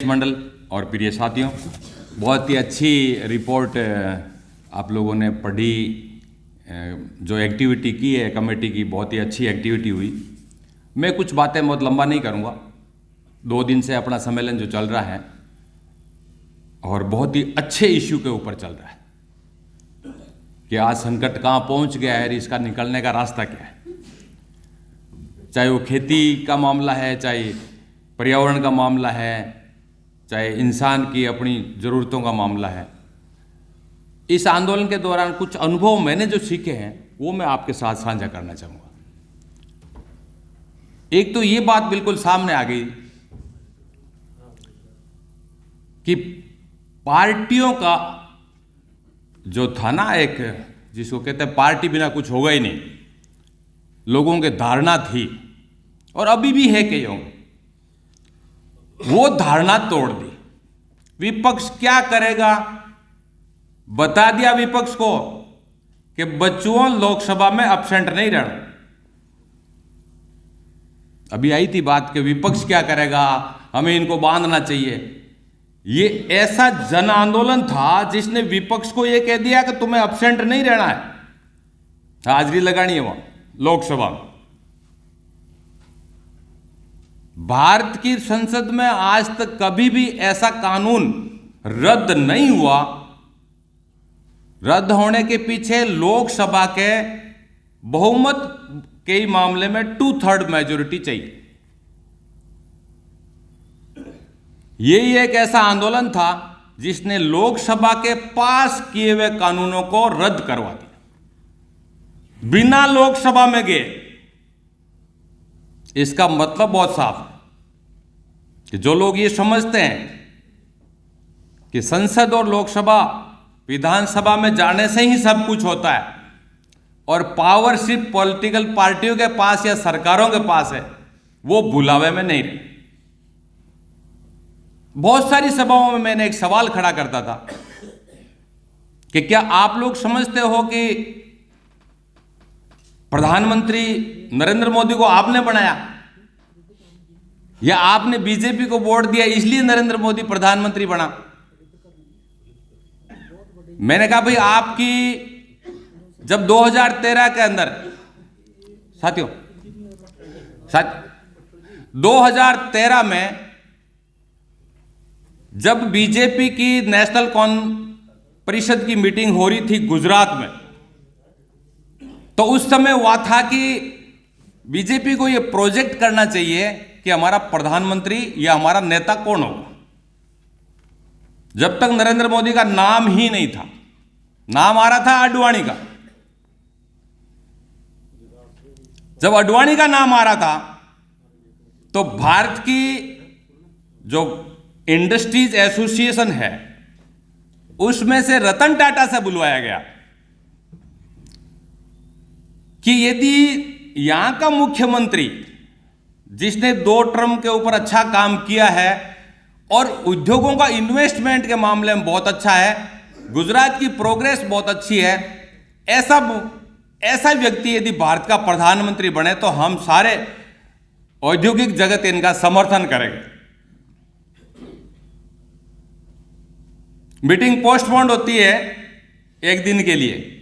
मंडल और प्रिय साथियों, बहुत ही अच्छी रिपोर्ट आप लोगों ने पढ़ी। जो एक्टिविटी की है कमेटी की, बहुत ही अच्छी एक्टिविटी हुई। मैं कुछ बातें बहुत लंबा नहीं करूंगा। 2 दिन से अपना सम्मेलन जो चल रहा है और बहुत ही अच्छे इश्यू के ऊपर चल रहा है कि आज संकट कहाँ पहुंच गया है और इसका निकलने का रास्ता क्या है। चाहे वो खेती का मामला है, चाहे पर्यावरण का मामला है, चाहे इंसान की अपनी ज़रूरतों का मामला है। इस आंदोलन के दौरान कुछ अनुभव मैंने जो सीखे हैं वो मैं आपके साथ साझा करना चाहूँगा। एक तो ये बात बिल्कुल सामने आ गई कि पार्टियों का जो था ना, एक जिसको कहते हैं पार्टी बिना कुछ होगा ही नहीं, लोगों के धारणा थी और अभी भी है कईयों, वो धारणा तोड़ दी। विपक्ष क्या करेगा, बता दिया विपक्ष को कि बच्चों लोकसभा में एब्सेंट नहीं रहना। अभी आई थी बात कि विपक्ष क्या करेगा, हमें इनको बांधना चाहिए। ये ऐसा जन आंदोलन था जिसने विपक्ष को यह कह दिया कि तुम्हें एब्सेंट नहीं रहना है, हाजिरी लगानी है वहां लोकसभा में। भारत की संसद में आज तक कभी भी ऐसा कानून रद्द नहीं हुआ। रद्द होने के पीछे लोकसभा के बहुमत के मामले में 2/3 मेजॉरिटी चाहिए। यही एक ऐसा आंदोलन था जिसने लोकसभा के पास किए हुए कानूनों को रद्द करवा दिया बिना लोकसभा में गए। इसका मतलब बहुत साफ है कि जो लोग ये समझते हैं कि संसद और लोकसभा, विधानसभा में जाने से ही सब कुछ होता है और पावर सिर्फ पॉलिटिकल पार्टियों के पास या सरकारों के पास है, वो भुलावे में नहीं रहे। बहुत सारी सभाओं में मैंने एक सवाल खड़ा करता था कि क्या आप लोग समझते हो कि प्रधानमंत्री नरेंद्र मोदी को आपने बनाया या आपने बीजेपी को वोट दिया इसलिए नरेंद्र मोदी प्रधानमंत्री बना? मैंने कहा भाई, आपकी जब 2013 के अंदर साथियों 2013 में जब बीजेपी की नेशनल परिषद की मीटिंग हो रही थी गुजरात में, तो उस समय हुआ था कि बीजेपी को यह प्रोजेक्ट करना चाहिए कि हमारा प्रधानमंत्री या हमारा नेता कौन होगा। जब तक नरेंद्र मोदी का नाम ही नहीं था, नाम आ रहा था आडवाणी का। जब आडवाणी का नाम आ रहा था तो भारत की जो इंडस्ट्रीज एसोसिएशन है उसमें से रतन टाटा से बुलवाया गया कि यदि यहां का मुख्यमंत्री जिसने 2 टर्म के ऊपर अच्छा काम किया है और उद्योगों का इन्वेस्टमेंट के मामले में बहुत अच्छा है, गुजरात की प्रोग्रेस बहुत अच्छी है, ऐसा व्यक्ति यदि भारत का प्रधानमंत्री बने तो हम सारे औद्योगिक जगत इनका समर्थन करेंगे। मीटिंग पोस्टपोन्ड होती है 1 दिन के लिए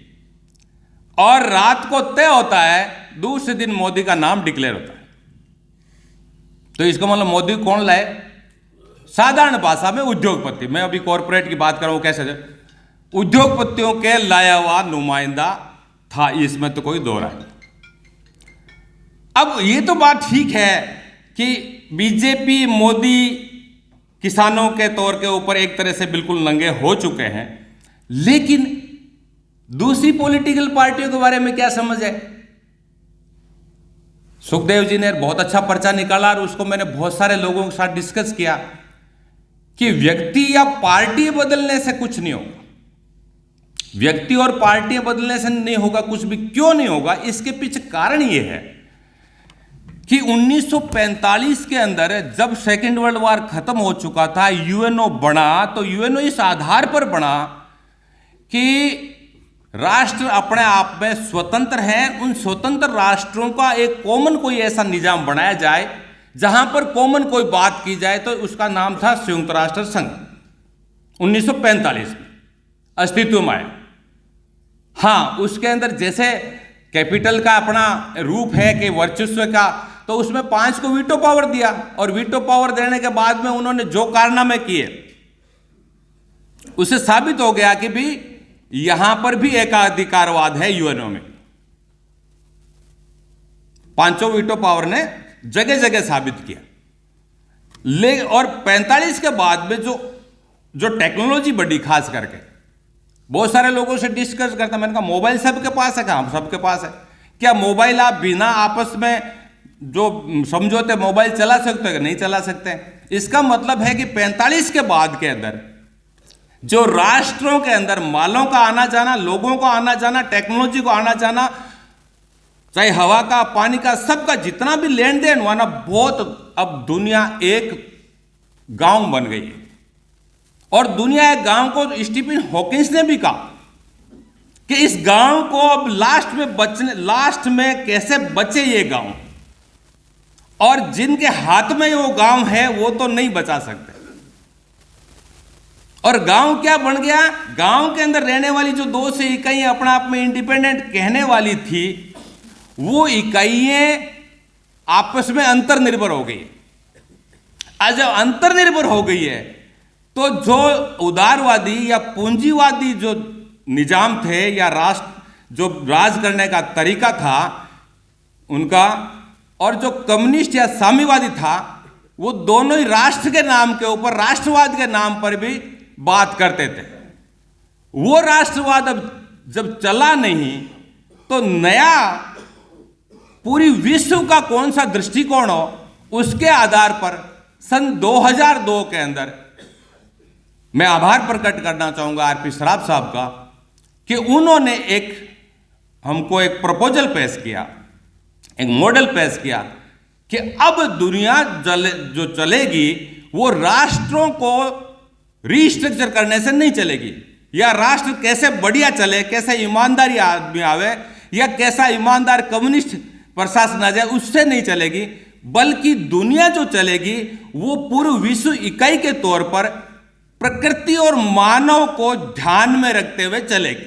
और रात को तय होता है, दूसरे दिन मोदी का नाम डिक्लेयर होता है। तो इसका मतलब मोदी कौन लाए? साधारण भाषा में उद्योगपति। मैं अभी कॉरपोरेट की बात कर रहा हूं, कैसे उद्योगपतियों के लाया हुआ नुमाइंदा था, इसमें तो कोई दो राय नहीं। अब ये तो बात ठीक है कि बीजेपी मोदी किसानों के तौर के ऊपर एक तरह से बिल्कुल नंगे हो चुके हैं, लेकिन दूसरी पॉलिटिकल पार्टियों के बारे में क्या समझ है? सुखदेव जी ने बहुत अच्छा पर्चा निकाला और उसको मैंने बहुत सारे लोगों के साथ डिस्कस किया कि व्यक्ति या पार्टी बदलने से कुछ नहीं होगा। व्यक्ति और पार्टी बदलने से नहीं होगा कुछ भी। क्यों नहीं होगा? इसके पीछे कारण यह है कि 1945 के अंदर जब सेकेंड वर्ल्ड वॉर खत्म हो चुका था, यूएनओ बना, तो यूएनओ इस आधार पर बना कि राष्ट्र अपने आप में स्वतंत्र हैं। उन स्वतंत्र राष्ट्रों का एक कॉमन कोई ऐसा निजाम बनाया जाए जहां पर कॉमन कोई बात की जाए तो उसका नाम था संयुक्त राष्ट्र संघ। 1945 में अस्तित्व में आया। हाँ, उसके अंदर जैसे कैपिटल का अपना रूप है कि वर्चस्व का, तो उसमें 5 को वीटो पावर दिया, और वीटो पावर देने के बाद में उन्होंने जो कारनामे किए उससे साबित हो गया कि भी यहां पर भी एकाधिकारवाद है यूएनओ में। 5 वीटो पावर ने जगह जगह साबित किया। और 45 के बाद में जो टेक्नोलॉजी बढ़ी, खास करके बहुत सारे लोगों से डिस्कस करता, मैंने कहा मोबाइल सबके पास है, कहां सबके पास है? क्या मोबाइल आप बिना आपस में जो समझौते मोबाइल चला सकते हैं? नहीं चला सकते। इसका मतलब है कि 45 के बाद के अंदर जो राष्ट्रों के अंदर मालों का आना जाना, लोगों का आना जाना, टेक्नोलॉजी को आना जाना, चाहे हवा का, पानी का, सबका जितना भी लेन देन हुआ ना, बहुत, अब दुनिया एक गांव बन गई है। और दुनिया एक गांव को स्टीफन हॉकिंस ने भी कहा कि इस गांव को अब लास्ट में कैसे बचे ये गांव, और जिनके हाथ में वो गांव है वो तो नहीं बचा सकते। और गांव क्या बन गया? गांव के अंदर रहने वाली जो 2 से इकाइयां अपना आप में इंडिपेंडेंट कहने वाली थी, वो इकाइयां आपस में अंतर्निर्भर हो गई। आज जब अंतर्निर्भर हो गई है तो जो उदारवादी या पूंजीवादी जो निजाम थे या राष्ट्र जो राज करने का तरीका था उनका, और जो कम्युनिस्ट या साम्यवादी था, वो दोनों ही राष्ट्र के नाम के ऊपर, राष्ट्रवाद के नाम पर भी बात करते थे। वो राष्ट्रवाद अब जब चला नहीं तो नया पूरी विश्व का कौन सा दृष्टिकोण हो, उसके आधार पर सन 2002 के अंदर मैं आभार प्रकट करना चाहूंगा आरपी सराफ साहब का कि उन्होंने हमको एक प्रपोजल पेश किया, एक मॉडल पेश किया कि अब दुनिया जो चलेगी वो राष्ट्रों को रीस्ट्रक्चर करने से नहीं चलेगी, या राष्ट्र कैसे बढ़िया चले, कैसे ईमानदारी आदमी आवे, या कैसा ईमानदार कम्युनिस्ट प्रशासन आ जाए, उससे नहीं चलेगी। बल्कि दुनिया जो चलेगी वो पूर्व विश्व इकाई के तौर पर प्रकृति और मानव को ध्यान में रखते हुए चलेगी।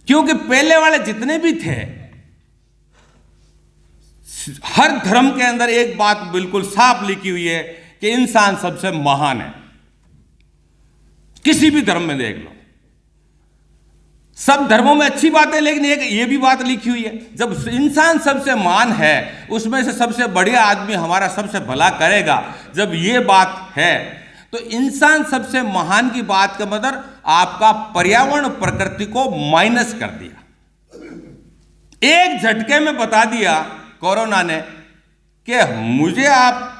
क्योंकि पहले वाले जितने भी थे, हर धर्म के अंदर एक बात बिल्कुल साफ लिखी हुई है कि इंसान सबसे महान है। किसी भी धर्म में देख लो, सब धर्मों में अच्छी बात है, लेकिन एक ये भी बात लिखी हुई है, जब इंसान सबसे महान है, उसमें से सबसे बढ़िया आदमी हमारा सबसे भला करेगा, जब ये बात है तो इंसान सबसे महान की बात का मतलब आपका पर्यावरण प्रकृति को माइनस कर दिया। एक झटके में बता दिया कोरोना ने कि मुझे आप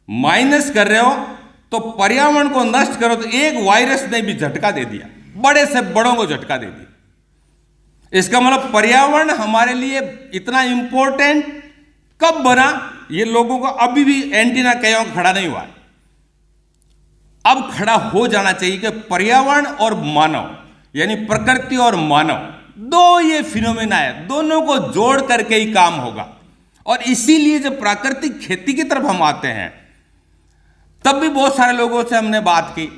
माइनस कर रहे हो तो पर्यावरण को नष्ट करो, तो एक वायरस ने भी झटका दे दिया, बड़े से बड़ों को झटका दे दिया। इसका मतलब पर्यावरण हमारे लिए इतना इंपॉर्टेंट कब बना, ये लोगों को अभी भी एंटीना कहीं खड़ा नहीं हुआ है। अब खड़ा हो जाना चाहिए कि पर्यावरण और मानव, यानी प्रकृति और मानव, दो ये फिनोमेना है, दोनों को जोड़ करके ही काम होगा। और इसीलिए जब प्राकृतिक खेती की तरफ हम आते हैं तब भी बहुत सारे लोगों से हमने बात की।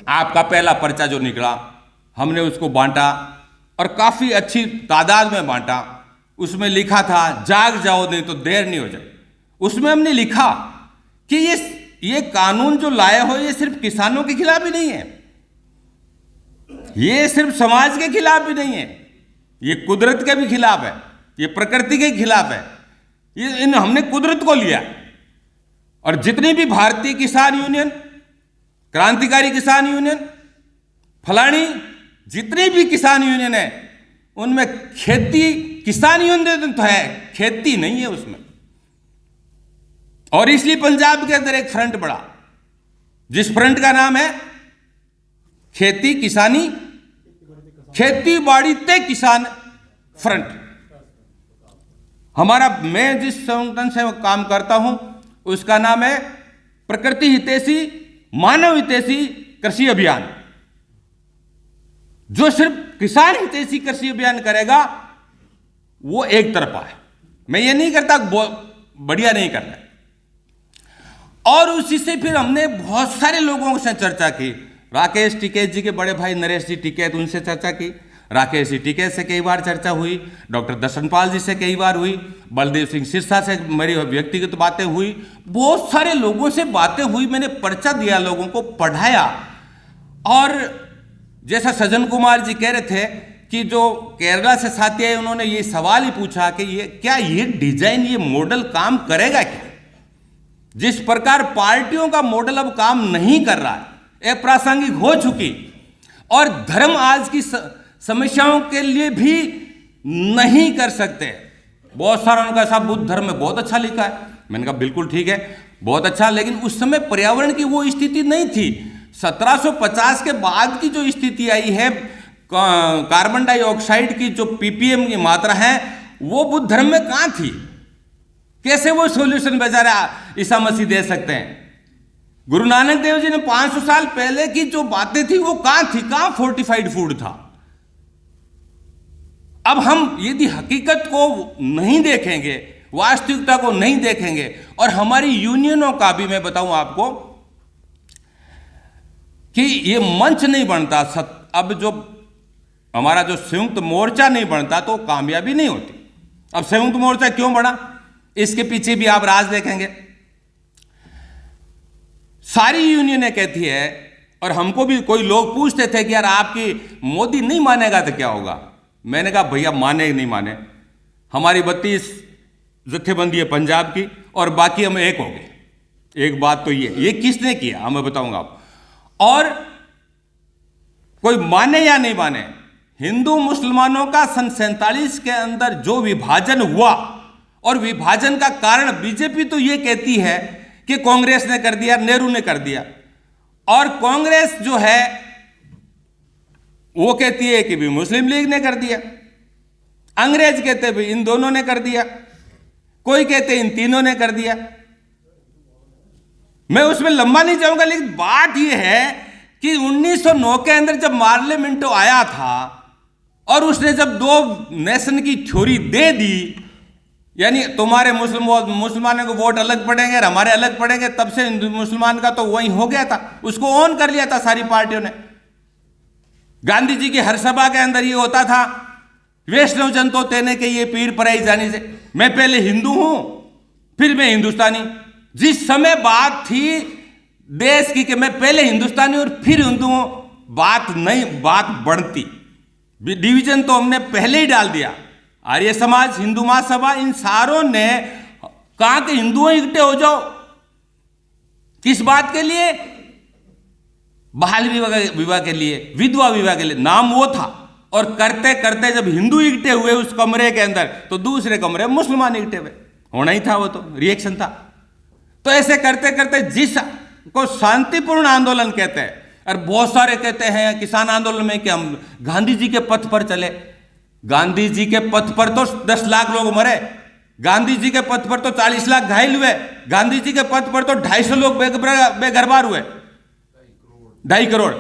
आपका पहला पर्चा जो निकला हमने उसको बांटा और काफी अच्छी तादाद में बांटा। उसमें लिखा था जाग जाओ नहीं तो देर नहीं हो जाए। उसमें हमने लिखा कि ये कानून जो लाए हो ये सिर्फ किसानों के खिलाफ ही नहीं है, ये सिर्फ समाज के खिलाफ भी नहीं है, ये कुदरत के भी खिलाफ है, ये प्रकृति के खिलाफ है। ये हमने कुदरत को लिया और जितनी भी भारतीय किसान यूनियन, क्रांतिकारी किसान यूनियन, फलानी जितनी भी किसान यूनियन है उनमें खेती किसान यूनियन तो है, खेती नहीं है उसमें। और इसलिए पंजाब के अंदर एक फ्रंट बढ़ा जिस फ्रंट का नाम है खेती किसानी खेती बाड़ी ते किसान फ्रंट। हमारा, मैं जिस संगठन से काम करता हूं उसका नाम है प्रकृति हितैषी मानव हितैषी कृषि अभियान। जो सिर्फ किसान हितैषी कृषि अभियान करेगा वो एक तरफा है। मैं ये नहीं करता बढ़िया नहीं कर रहे। और उसी से फिर हमने बहुत सारे लोगों से चर्चा की। राकेश टिकैत जी के बड़े भाई नरेश जी टिकैत, उनसे चर्चा की। राकेश जी टिकैत से कई बार चर्चा हुई, डॉक्टर दर्शनपाल जी से कई बार हुई, बलदेव सिंह सिरसा से मेरी व्यक्तिगत बातें हुई, बहुत सारे लोगों से बातें हुई। मैंने पर्चा दिया, लोगों को पढ़ाया। और जैसा सज्जन कुमार जी कह रहे थे कि जो केरला से साथी आए, उन्होंने ये सवाल ही पूछा कि ये डिजाइन, ये मॉडल काम करेगा क्या? जिस प्रकार पार्टियों का मॉडल अब काम नहीं कर रहा है, अप्रासंगिक हो चुकी, और धर्म आज की समस्याओं के लिए भी नहीं कर सकते। बहुत सारा उनका साहब बुद्ध धर्म में बहुत अच्छा लिखा है। मैंने कहा बिल्कुल ठीक है, बहुत अच्छा, लेकिन उस समय पर्यावरण की वो स्थिति नहीं थी। 1750 के बाद की जो स्थिति आई है, कार्बन डाइऑक्साइड की जो पीपीएम की मात्रा है, वो बुद्ध धर्म में कहां थी? कैसे वो सॉल्यूशन बेचारा ईसा मसीह दे सकते हैं? गुरु नानक देव जी ने 500 साल पहले की जो बातें थी वो कहां थी? कहां फोर्टिफाइड फूड था? अब हम यदि हकीकत को नहीं देखेंगे, वास्तविकता को नहीं देखेंगे, और हमारी यूनियनों का भी मैं बताऊं आपको कि ये मंच नहीं बनता, अब जो हमारा जो संयुक्त मोर्चा नहीं बनता तो कामयाबी नहीं होती। अब संयुक्त मोर्चा क्यों बना, इसके पीछे भी आप राज देखेंगे। सारी यूनियनें कहती है, और हमको भी कोई लोग पूछते थे कि यार आपकी मोदी नहीं मानेगा तो क्या होगा? मैंने कहा भैया माने नहीं माने, हमारी 32 जत्थेबंदी है पंजाब की, और बाकी हम एक हो गए। एक बात तो ये किसने किया मैं बताऊंगा आप। और कोई माने या नहीं माने, हिंदू मुसलमानों का सन 47 के अंदर जो विभाजन हुआ, और विभाजन का कारण बीजेपी तो ये कहती है कि कांग्रेस ने कर दिया, नेहरू ने कर दिया, और कांग्रेस जो है वो कहती है कि भी मुस्लिम लीग ने कर दिया, अंग्रेज कहते भी इन दोनों ने कर दिया, कोई कहते इन तीनों ने कर दिया। मैं उसमें लंबा नहीं जाऊंगा, लेकिन बात यह है कि 1909 के अंदर जब मार्ले मिंटो आया था और उसने जब दो नेशन की थ्योरी दे दी, यानी तुम्हारे मुसलमानों को वोट अलग पड़ेंगे और हमारे अलग पड़ेंगे, तब से हिंदू मुसलमान का तो वही हो गया था, उसको ऑन कर लिया था सारी पार्टियों ने। गांधी जी की हर सभा के अंदर ये होता था, वैष्णव जन तो तेने के ये पीर पराई जाने से, मैं पहले हिंदू हूं फिर मैं हिंदुस्तानी। जिस समय बात थी देश की कि मैं पहले हिंदुस्तानी और फिर हिंदू हूं, बात नहीं, बात बढ़ती। डिवीजन तो हमने पहले ही डाल दिया। आर्य समाज, हिंदू महासभा, इन सारों ने कहा कि हिंदुओं इकट्ठे हो जाओ। किस बात के लिए? बाल विवाह के लिए, विधवा विवाह के लिए, नाम वो था। और करते करते जब हिंदू इकट्ठे हुए उस कमरे के अंदर, तो दूसरे कमरे में मुसलमान इकट्ठे हुए, होना ही था, वो तो रिएक्शन था। तो ऐसे करते करते जिस को शांतिपूर्ण आंदोलन कहते हैं, और बहुत सारे कहते हैं किसान आंदोलन में कि हम गांधी जी के पथ पर चले। गांधी जी के पथ पर तो 10 लाख लोग मरे, गांधी जी के पथ पर तो 40 लाख घायल हुए, गांधी जी के पथ पर तो 250 लोग बेघरबार हुए, 2.5 करोड़,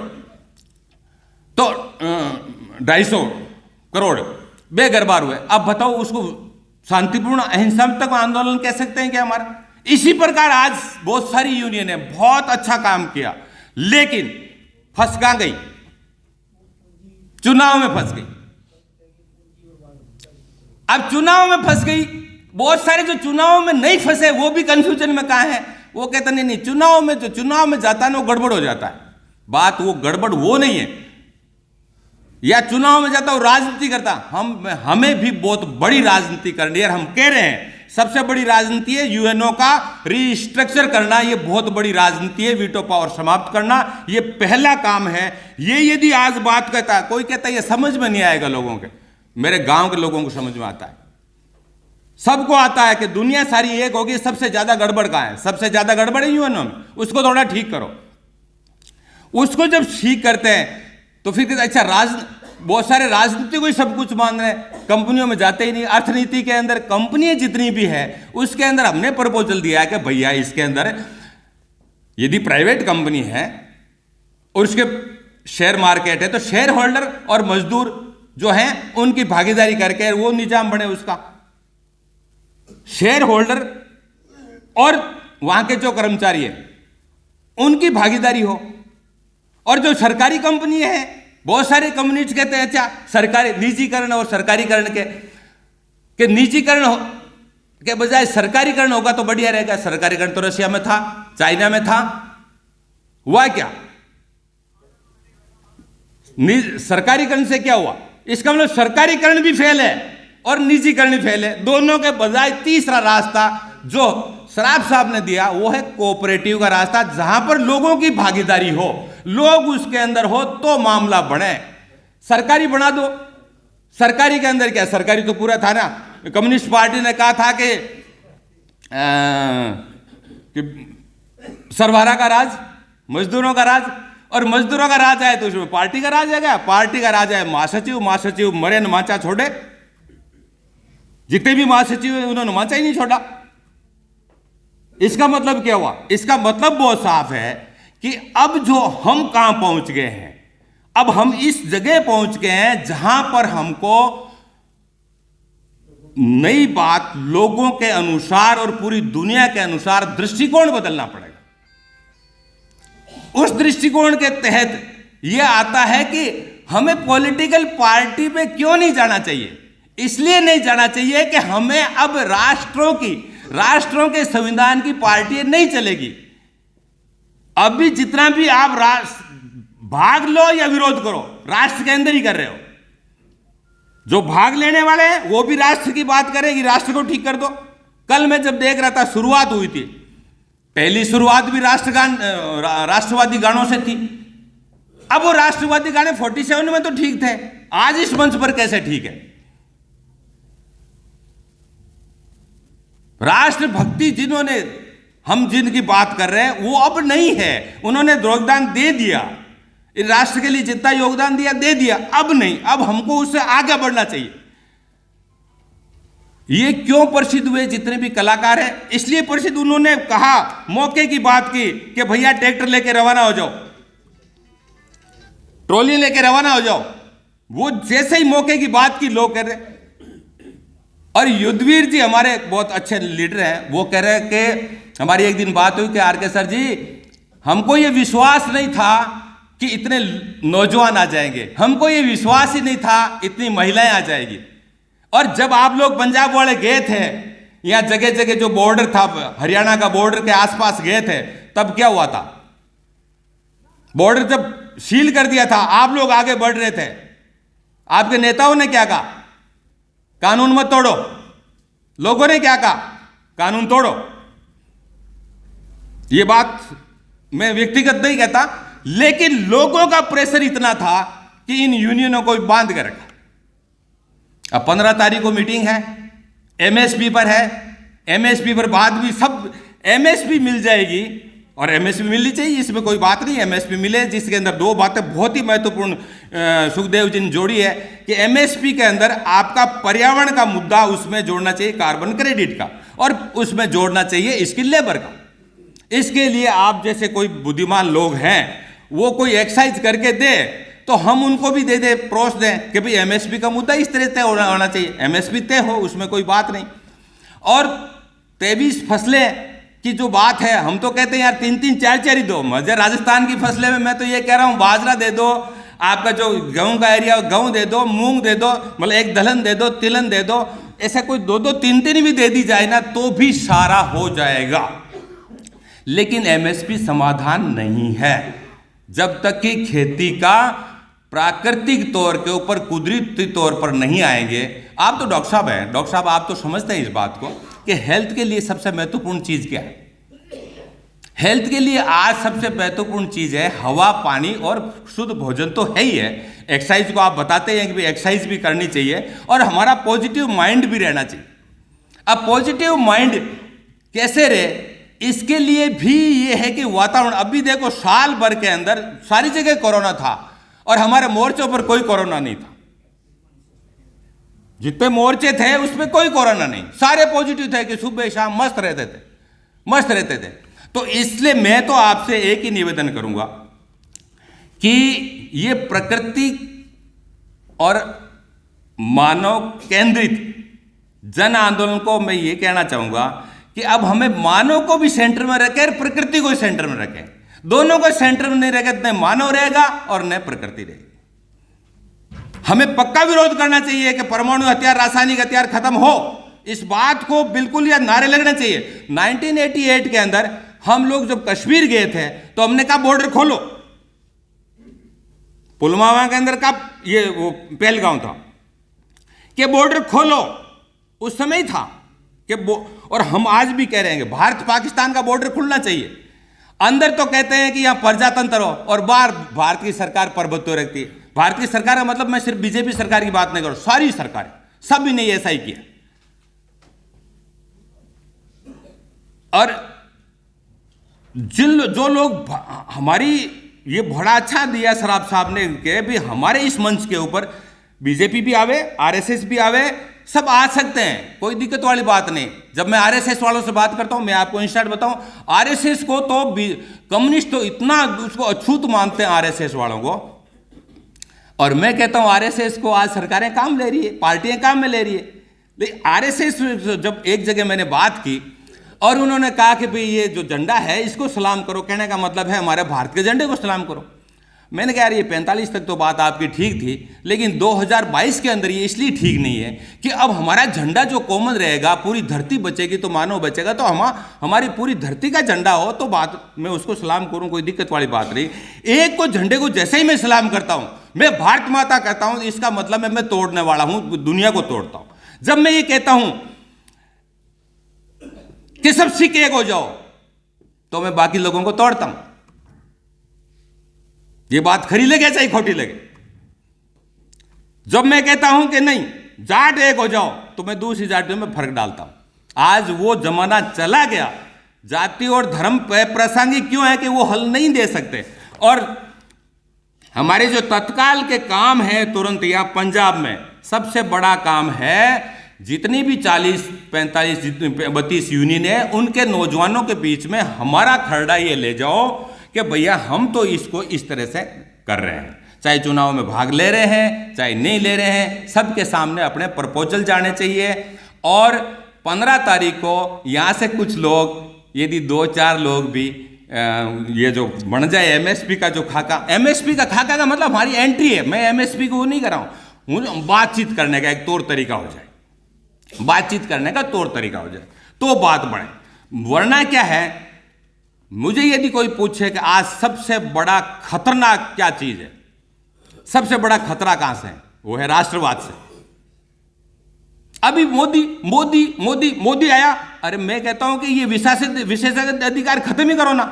तो 250 करोड़ बेघरबार हुए। अब बताओ उसको शांतिपूर्ण अहिंसात्मक आंदोलन कह सकते हैं क्या हमारा? इसी प्रकार आज बहुत सारी यूनियन ने बहुत अच्छा काम किया, लेकिन फंस कहां गई? चुनाव में फंस गई। अब चुनाव में फंस गई। बहुत सारे जो चुनाव में नहीं फंसे वो भी कंफ्यूजन में कहां है? वो कहते नहीं, चुनाव में जो चुनाव में जाता है ना वो गड़बड़ हो जाता है। बात वो गड़बड़ वो नहीं है, या चुनाव में जाता वो राजनीति करता। हमें भी बहुत बड़ी राजनीति करनी है, हम कह रहे हैं सबसे बड़ी राजनीति है यूएनओ का रीस्ट्रक्चर करना। ये बहुत बड़ी राजनीति है, वीटो पावर समाप्त करना, ये पहला काम है। ये यदि आज बात कहता, कोई कहता है ये समझ में नहीं आएगा लोगों के, मेरे गांव के लोगों को समझ में आता है, सबको आता है कि दुनिया सारी एक होगी, सबसे ज्यादा गड़बड़ कहां है? सबसे ज्यादा गड़बड़ है यूएनओ में, उसको थोड़ा ठीक करो। उसको जब ठीक करते हैं तो फिर अच्छा बहुत सारे राजनीति को ही सब कुछ मान रहे हैं, कंपनियों में जाते ही नहीं। अर्थनीति के अंदर कंपनियां जितनी भी है उसके अंदर हमने प्रपोजल दिया है कि भैया इसके अंदर यदि प्राइवेट कंपनी है और उसके शेयर मार्केट है तो शेयर होल्डर और मजदूर जो हैं उनकी भागीदारी करके वो निजाम बने उसका। शेयर होल्डर और वहां के जो कर्मचारी हैं उनकी भागीदारी हो। और जो सरकारी कंपनी है, बहुत सारे कम्युनिस्ट कहते हैं अच्छा सरकारी निजीकरण और सरकारीकरण के निजीकरण के बजाय सरकारीकरण होगा तो बढ़िया रहेगा। सरकारीकरण तो रशिया में था, चाइना में था, हुआ क्या? सरकारीकरण से क्या हुआ? इसका मतलब सरकारीकरण भी फेल है और निजीकरण भी फेल है। दोनों के बजाय तीसरा रास्ता जो सराफ साहब ने दिया वो है कोऑपरेटिव का रास्ता, जहां पर लोगों की भागीदारी हो, लोग उसके अंदर हो तो मामला बढ़े। सरकारी बना दो। सरकारी के अंदर क्या? सरकारी तो पूरा था ना। कम्युनिस्ट पार्टी ने कहा था कि सरवारा का राज, मजदूरों का राज, और मजदूरों का राज आए तो उसमें पार्टी का राज आ गया। पार्टी का राज है महासचिव, महासचिव मरे न माचा छोड़े। जितने भी महासचिव हैं उन्होंने माचा ही नहीं छोड़ा। इसका मतलब क्या हुआ? इसका मतलब बहुत साफ है कि अब जो हम कहां पहुंच गए हैं, अब हम इस जगह पहुंच गए हैं जहां पर हमको नई बात लोगों के अनुसार और पूरी दुनिया के अनुसार दृष्टिकोण बदलना पड़ेगा। उस दृष्टिकोण के तहत यह आता है कि हमें पॉलिटिकल पार्टी पे क्यों नहीं जाना चाहिए। इसलिए नहीं जाना चाहिए कि हमें अब राष्ट्रों के संविधान की पार्टी नहीं चलेगी। अभी जितना भी आप भाग लो या विरोध करो, राष्ट्र के अंदर ही कर रहे हो। जो भाग लेने वाले हैं वो भी राष्ट्र की बात करेगी, राष्ट्र को ठीक कर दो। कल मैं जब देख रहा था, शुरुआत हुई थी, पहली शुरुआत भी राष्ट्रवादी गानों से थी। अब वो राष्ट्रवादी गाने 47 में तो ठीक थे, आज इस मंच पर कैसे ठीक है? राष्ट्रभक्ति हम जिनकी बात कर रहे हैं वो अब नहीं है। उन्होंने योगदान दे दिया, राष्ट्र के लिए जितना योगदान दिया दे दिया, अब नहीं, अब हमको उससे आगे बढ़ना चाहिए। ये क्यों प्रसिद्ध हुए जितने भी कलाकार हैं? इसलिए प्रसिद्ध, उन्होंने कहा, मौके की बात की कि भैया ट्रैक्टर लेके रवाना हो जाओ, ट्रॉली लेके रवाना हो जाओ। वो जैसे ही मौके की बात की लोग कह रहे। और युद्धवीर जी हमारे बहुत अच्छे लीडर हैं, वो कह रहे हैं कि हमारी एक दिन बात हुई कि आर.के. सर जी, हमको ये विश्वास नहीं था कि इतने नौजवान आ जाएंगे, हमको ये विश्वास ही नहीं था इतनी महिलाएं आ जाएगी। और जब आप लोग पंजाब वाले गए थे, यहाँ जगह जगह जो बॉर्डर था, हरियाणा का बॉर्डर के आसपास गए थे, तब क्या हुआ था? बॉर्डर जब सील कर दिया था, आप लोग आगे बढ़ रहे थे, आपके नेताओं ने क्या कहा? कानून मत तोड़ो। लोगों ने क्या कहा? कानून तोड़ो। ये बात मैं व्यक्तिगत नहीं कहता, लेकिन लोगों का प्रेशर इतना था कि इन यूनियनों को बांध कर रखा। अब 15 तारीख को मीटिंग है, एमएसपी पर है, एमएसपी पर बाद भी सब एमएसपी मिल जाएगी, और एमएसपी मिलनी चाहिए, इसमें कोई बात नहीं। एमएसपी मिले, जिसके अंदर दो बातें बहुत ही महत्वपूर्ण सुखदेव जी ने जोड़ी है कि एमएसपी के अंदर आपका पर्यावरण का मुद्दा उसमें जोड़ना चाहिए, कार्बन क्रेडिट का, और उसमें जोड़ना चाहिए स्किल लेबर का। इसके लिए आप जैसे कोई बुद्धिमान लोग हैं, वो कोई एक्सरसाइज करके दे तो हम उनको भी दे प्रोस दें कि भाई एमएसपी का मुद्दा इस तरह तय होना चाहिए, एमएसपी तय हो, उसमें कोई बात नहीं। और 23 फसलें की जो बात है, हम तो कहते हैं यार 3-3, 4-4 ही दो। मुझे राजस्थान की फसलें में मैं तो ये कह रहा हूँ, बाजरा दे दो, आपका जो गेहूं का एरिया गेहूं दे दो, मूंग दे दो, मतलब एक दलहन दे दो, तिलहन दे दो, ऐसा कोई 2-2, 3-3 भी दे दी जाए ना तो भी सारा हो जाएगा। लेकिन एमएसपी समाधान नहीं है जब तक कि खेती का प्राकृतिक तौर के ऊपर, कुदरती तौर पर नहीं आएंगे। आप तो डॉक्टर साहब हैं, डॉक्टर साहब आप तो समझते हैं इस बात को कि हेल्थ के लिए सबसे महत्वपूर्ण चीज क्या है? हेल्थ के लिए आज सबसे महत्वपूर्ण चीज है हवा, पानी और शुद्ध भोजन तो है ही है। एक्सरसाइज को आप बताते हैं कि भाई एक्सरसाइज भी करनी चाहिए और हमारा पॉजिटिव माइंड भी रहना चाहिए। अब पॉजिटिव माइंड कैसे रहे, इसके लिए भी ये है कि वातावरण, अभी देखो साल भर के अंदर सारी जगह कोरोना था और हमारे मोर्चों पर कोई कोरोना नहीं था। जितने मोर्चे थे उसमें कोई कोरोना नहीं, सारे पॉजिटिव थे कि सुबह शाम मस्त रहते थे। तो इसलिए मैं तो आपसे एक ही निवेदन करूंगा कि ये प्रकृति और मानव केंद्रित जन आंदोलन को मैं ये कहना चाहूंगा कि अब हमें मानव को भी सेंटर में रखें और प्रकृति को सेंटर में रखें। दोनों को सेंटर में नहीं रखे न मानव रहेगा और न प्रकृति रहेगी। हमें पक्का विरोध करना चाहिए कि परमाणु हथियार, रासायनिक हथियार खत्म हो। इस बात को बिल्कुल या नारे लगने चाहिए। 1988 के अंदर हम लोग जब कश्मीर गए थे तो हमने कहा बॉर्डर खोलो। पुलवामा के अंदर का ये वो पहलगांव था कि बॉर्डर खोलो, उस समय था कि और हम आज भी कह रहे हैं कि भारत पाकिस्तान का बॉर्डर खुलना चाहिए। अंदर तो कहते हैं कि यहां प्रजातंत्र हो और बाहर भारत की सरकार प्रभुत्व रखती है। भारत की सरकार का मतलब मैं सिर्फ बीजेपी सरकार की बात नहीं कर रहा, सारी सरकारें, सभी ने ऐसा ही किया। और जो लोग हमारी ये बड़ा अच्छा दिया शराब साहब ने कि भी हमारे इस मंच के ऊपर बीजेपी भी आवे, आरएसएस भी आवे, सब आ सकते हैं, कोई दिक्कत वाली बात नहीं। जब मैं आरएसएस वालों से बात करता हूं, मैं आपको इंस्टेंट बताऊं, आरएसएस को तो कम्युनिस्ट तो इतना उसको अछूत मानते हैं आरएसएस वालों को। और मैं कहता हूं आरएसएस को आज सरकारें काम ले रही है, पार्टियां काम में ले रही है। लेकिन आरएसएस जब एक जगह मैंने बात की और उन्होंने कहा कि भाई ये जो झंडा है इसको सलाम करो, कहने का मतलब है हमारे भारत के झंडे को सलाम करो। मैंने कहा यार ये 45 तक तो बात आपकी ठीक थी, लेकिन 2022 के अंदर ये इसलिए ठीक नहीं है कि अब हमारा झंडा जो कॉमन रहेगा, पूरी धरती बचेगी तो मानव बचेगा, तो हमारी पूरी धरती का झंडा हो तो बात मैं उसको सलाम करूं, कोई दिक्कत वाली बात नहीं। एक को झंडे को जैसे ही मैं सलाम करता हूं, मैं भारत माता कहता हूं, इसका मतलब है मैं तोड़ने वाला हूं, दुनिया को तोड़ता हूं। जब मैं ये कहता हूं कि सब सिख एक हो जाओ तो मैं बाकी लोगों को तोड़ता हूं। ये बात खरी लगे चाहे खोटी लगे। जब मैं कहता हूं कि नहीं जाट एक हो जाओ तो मैं दूसरी जातियों में फर्क डालता हूं। आज वो जमाना चला गया। जाति और धर्म प्रासंगिक क्यों है कि वो हल नहीं दे सकते। और हमारे जो तत्काल के काम है तुरंत, या पंजाब में सबसे बड़ा काम है, जितनी भी 40, 45, 32 यूनियन है उनके नौजवानों के बीच में हमारा खरड़ा ये ले जाओ कि भैया हम तो इसको इस तरह से कर रहे हैं, चाहे चुनाव में भाग ले रहे हैं चाहे नहीं ले रहे हैं, सबके सामने अपने प्रपोजल जाने चाहिए। और 15 तारीख को यहाँ से कुछ लोग, यदि 2-4 लोग भी ये जो बन जाए एमएसपी का जो खाका, एमएसपी का खाका का मतलब हमारी एंट्री है। मैं एमएसपी को नहीं कर रहा हूँ, बातचीत करने का एक तौर तरीका हो जाए, बातचीत करने का तौर तरीका हो जाए तो बात बढ़े। वरना क्या है, मुझे यदि कोई पूछे कि आज सबसे बड़ा खतरनाक क्या चीज है, सबसे बड़ा खतरा कहां से है, वो है राष्ट्रवाद से। अभी मोदी मोदी मोदी मोदी आया, अरे मैं कहता हूं कि ये विशेषाधिकार अधिकार खत्म ही करो ना,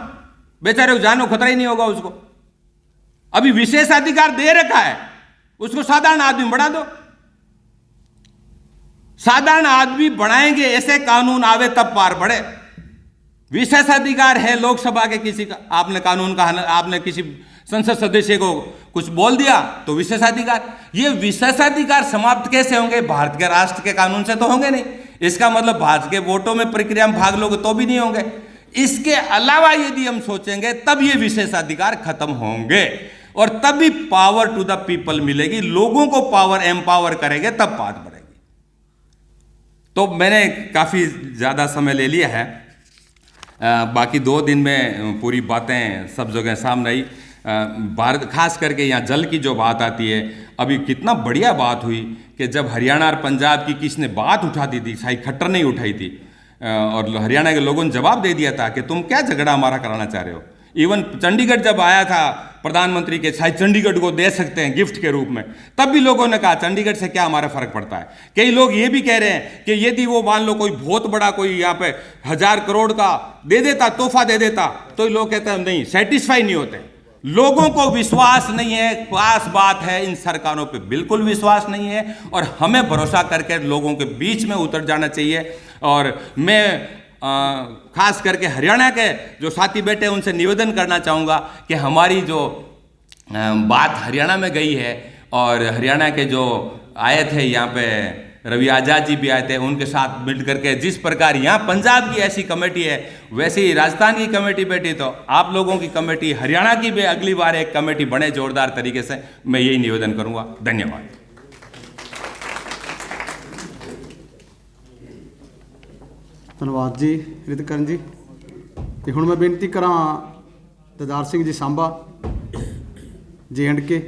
बेचारे को जानो खतरा ही नहीं होगा उसको। अभी विशेषाधिकार दे रखा है, उसको साधारण आदमी बढ़ा दो। साधारण आदमी बनाएंगे ऐसे कानून आवे तब पार बढ़े। विशेषाधिकार है लोकसभा के किसी का, आपने कानून का, आपने किसी संसद सदस्य को कुछ बोल दिया तो विशेषाधिकार। ये विशेषाधिकार समाप्त कैसे होंगे? भारत के राष्ट्र के कानून से तो होंगे नहीं। इसका मतलब भारत के वोटों में प्रक्रिया में भाग लोगे तो भी नहीं होंगे। इसके अलावा यदि हम सोचेंगे तब ये विशेषाधिकार खत्म होंगे और तभी पावर टू द पीपल मिलेगी, लोगों को पावर एम्पावर करेंगे तब बात बढ़ेगी। तो मैंने काफ़ी ज़्यादा समय ले लिया है, बाकी 2 दिन में पूरी बातें सब जगह सामने आई। भारत खास करके यहाँ जल की जो बात आती है, अभी कितना बढ़िया बात हुई कि जब हरियाणा और पंजाब की किसने बात उठा दी थी, शाही खट्टर नहीं उठाई थी, और हरियाणा के लोगों ने जवाब दे दिया था कि तुम क्या झगड़ा हमारा कराना चाह रहे हो। इवन चंडीगढ़ जब आया था प्रधानमंत्री के, शायद चंडीगढ़ को दे सकते हैं गिफ्ट के रूप में, तब भी लोगों ने कहा चंडीगढ़ से क्या हमारा फर्क पड़ता है। कई लोग ये भी कह रहे हैं कि यदि वो मान लो कोई बहुत बड़ा कोई यहाँ पे 1000 करोड़ का दे देता, तोहफा दे देता, तो लोग कहते हैं नहीं, सेटिस्फाई नहीं होते। लोगों को विश्वास नहीं है, खास बात है, इन सरकारों पे बिल्कुल विश्वास नहीं है और हमें भरोसा करके लोगों के बीच में उतर जाना चाहिए। और मैं खास करके हरियाणा के जो साथी बैठे उनसे निवेदन करना चाहूँगा कि हमारी जो बात हरियाणा में गई है, और हरियाणा के जो आए थे यहाँ पे रवि आजाद जी भी आए थे, उनके साथ मिल करके जिस प्रकार यहाँ पंजाब की ऐसी कमेटी है वैसे ही राजस्थान की कमेटी बैठी, तो आप लोगों की कमेटी हरियाणा की भी अगली बार एक कमेटी बने जोरदार तरीके से, मैं यही निवेदन करूँगा। धन्यवाद। ਧੰਨਵਾਦ ਜੀ ਰਿਤਕਰਨ ਜੀ। ਤੇ ਹੁਣ ਮੈਂ ਬੇਨਤੀ ਕਰਾਂ ਦਦਾਰ ਸਿੰਘ ਜੀ ਸਾਂਭਾ JNK